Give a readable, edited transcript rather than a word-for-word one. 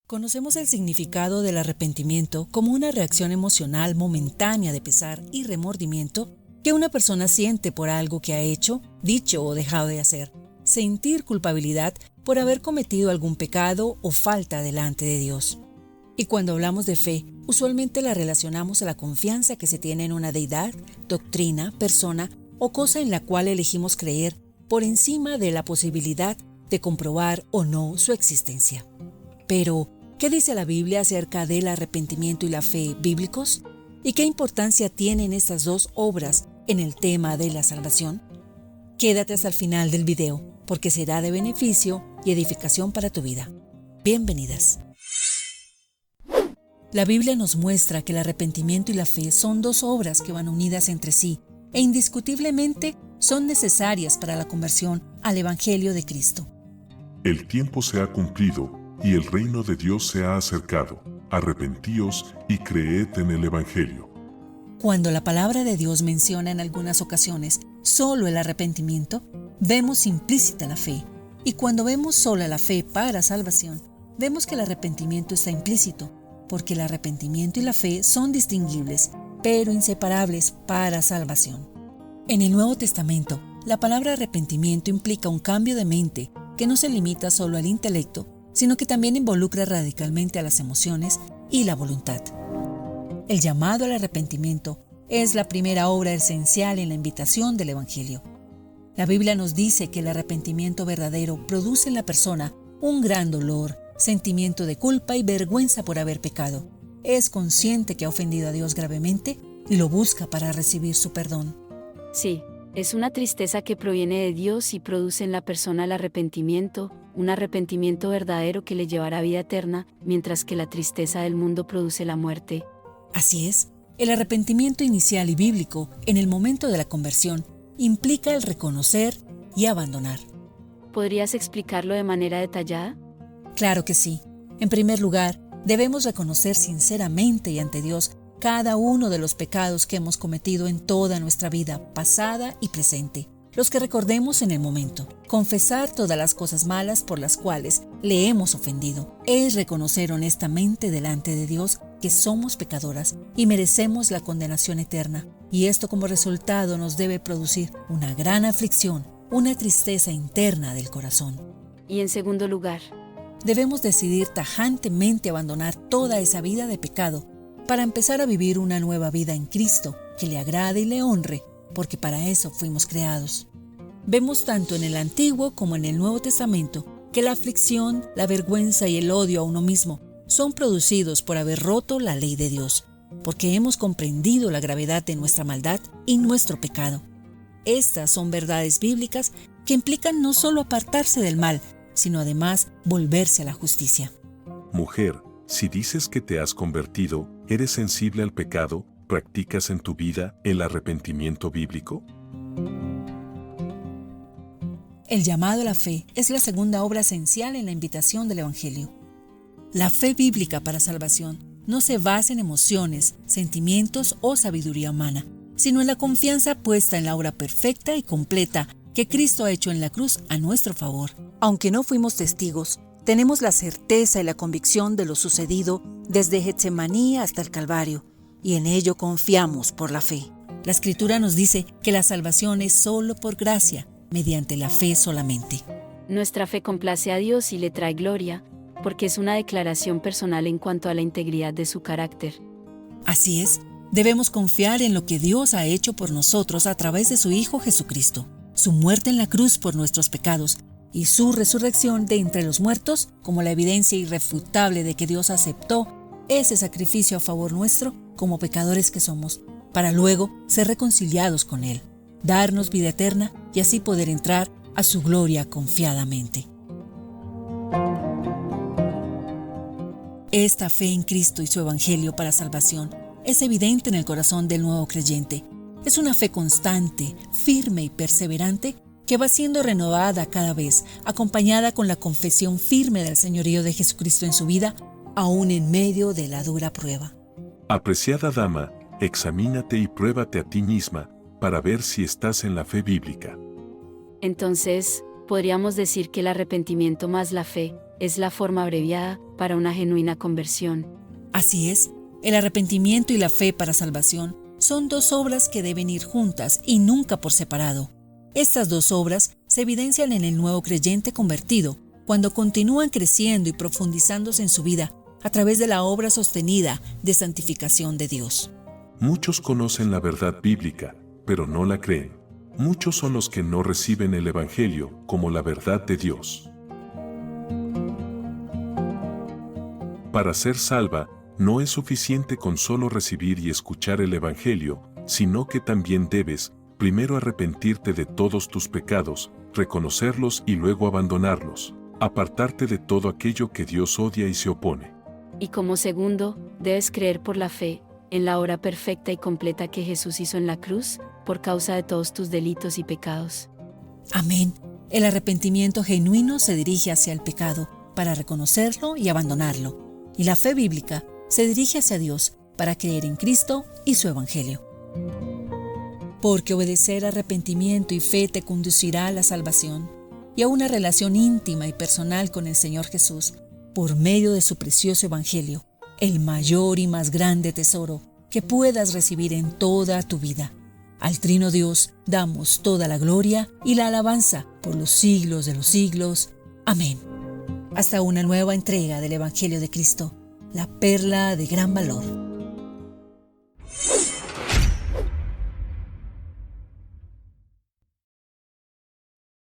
Conocemos el significado del arrepentimiento como una reacción emocional momentánea de pesar y remordimiento que una persona siente por algo que ha hecho, dicho o dejado de hacer. Sentir culpabilidad por haber cometido algún pecado o falta delante de Dios. Y cuando hablamos de fe, usualmente la relacionamos a la confianza que se tiene en una deidad, doctrina, persona o cosa en la cual elegimos creer por encima de la posibilidad de comprobar o no su existencia. Pero, ¿qué dice la Biblia acerca del arrepentimiento y la fe bíblicos? ¿Y qué importancia tienen estas dos obras en el tema de la salvación? Quédate hasta el final del video, porque será de beneficio y edificación para tu vida. Bienvenidas. La Biblia nos muestra que el arrepentimiento y la fe son dos obras que van unidas entre sí e indiscutiblemente son necesarias para la conversión al Evangelio de Cristo. El tiempo se ha cumplido y el reino de Dios se ha acercado. Arrepentíos y creed en el Evangelio. Cuando la palabra de Dios menciona en algunas ocasiones solo el arrepentimiento, vemos implícita la fe. Y cuando vemos sola la fe para salvación, vemos que el arrepentimiento está implícito, porque el arrepentimiento y la fe son distinguibles, pero inseparables para salvación. En el Nuevo Testamento, la palabra arrepentimiento implica un cambio de mente que no se limita solo al intelecto, sino que también involucra radicalmente a las emociones y la voluntad. El llamado al arrepentimiento es la primera obra esencial en la invitación del Evangelio. La Biblia nos dice que el arrepentimiento verdadero produce en la persona un gran dolor, sentimiento de culpa y vergüenza por haber pecado. Es consciente que ha ofendido a Dios gravemente y lo busca para recibir su perdón. Sí, es una tristeza que proviene de Dios y produce en la persona el arrepentimiento, un arrepentimiento verdadero que le llevará a vida eterna, mientras que la tristeza del mundo produce la muerte. Así es, el arrepentimiento inicial y bíblico en el momento de la conversión implica el reconocer y abandonar. ¿Podrías explicarlo de manera detallada? Claro que sí. En primer lugar, debemos reconocer sinceramente y ante Dios cada uno de los pecados que hemos cometido en toda nuestra vida, pasada y presente, los que recordemos en el momento. Confesar todas las cosas malas por las cuales le hemos ofendido es reconocer honestamente delante de Dios que somos pecadoras y merecemos la condenación eterna, y esto como resultado nos debe producir una gran aflicción, una tristeza interna del corazón. Y en segundo lugar, debemos decidir tajantemente abandonar toda esa vida de pecado para empezar a vivir una nueva vida en Cristo que le agrade y le honre, porque para eso fuimos creados. Vemos tanto en el Antiguo como en el Nuevo Testamento que la aflicción, la vergüenza y el odio a uno mismo son producidos por haber roto la ley de Dios, porque hemos comprendido la gravedad de nuestra maldad y nuestro pecado. Estas son verdades bíblicas que implican no solo apartarse del mal, sino además volverse a la justicia. Mujer, si dices que te has convertido, ¿eres sensible al pecado? ¿Practicas en tu vida el arrepentimiento bíblico? El llamado a la fe es la segunda obra esencial en la invitación del Evangelio. La fe bíblica para salvación no se basa en emociones, sentimientos o sabiduría humana, sino en la confianza puesta en la obra perfecta y completa que Cristo ha hecho en la cruz a nuestro favor. Aunque no fuimos testigos, tenemos la certeza y la convicción de lo sucedido desde Getsemaní hasta el Calvario, y en ello confiamos por la fe. La Escritura nos dice que la salvación es solo por gracia, mediante la fe solamente. Nuestra fe complace a Dios y le trae gloria, porque es una declaración personal en cuanto a la integridad de su carácter. Así es, debemos confiar en lo que Dios ha hecho por nosotros a través de su Hijo Jesucristo, su muerte en la cruz por nuestros pecados y su resurrección de entre los muertos como la evidencia irrefutable de que Dios aceptó ese sacrificio a favor nuestro como pecadores que somos, para luego ser reconciliados con Él, darnos vida eterna y así poder entrar a su gloria confiadamente. Esta fe en Cristo y su Evangelio para salvación es evidente en el corazón del nuevo creyente. Es una fe constante, firme y perseverante que va siendo renovada cada vez, acompañada con la confesión firme del señorío de Jesucristo en su vida, aún en medio de la dura prueba. Apreciada dama, examínate y pruébate a ti misma para ver si estás en la fe bíblica. Entonces, podríamos decir que el arrepentimiento más la fe es la forma abreviada para una genuina conversión. Así es, el arrepentimiento y la fe para salvación son dos obras que deben ir juntas y nunca por separado. Estas dos obras se evidencian en el nuevo creyente convertido, cuando continúan creciendo y profundizándose en su vida a través de la obra sostenida de santificación de Dios. Muchos conocen la verdad bíblica, pero no la creen. Muchos son los que no reciben el Evangelio como la verdad de Dios. Para ser salva, no es suficiente con solo recibir y escuchar el Evangelio, sino que también debes, primero arrepentirte de todos tus pecados, reconocerlos y luego abandonarlos, apartarte de todo aquello que Dios odia y se opone. Y como segundo, debes creer por la fe, en la obra perfecta y completa que Jesús hizo en la cruz, por causa de todos tus delitos y pecados. Amén. El arrepentimiento genuino se dirige hacia el pecado, para reconocerlo y abandonarlo. Y la fe bíblica se dirige hacia Dios, para creer en Cristo y su Evangelio. Porque obedecer arrepentimiento y fe te conducirá a la salvación y a una relación íntima y personal con el Señor Jesús, por medio de su precioso Evangelio, el mayor y más grande tesoro que puedas recibir en toda tu vida. Al Trino Dios damos toda la gloria y la alabanza por los siglos de los siglos. Amén. Hasta una nueva entrega del Evangelio de Cristo, la perla de gran valor.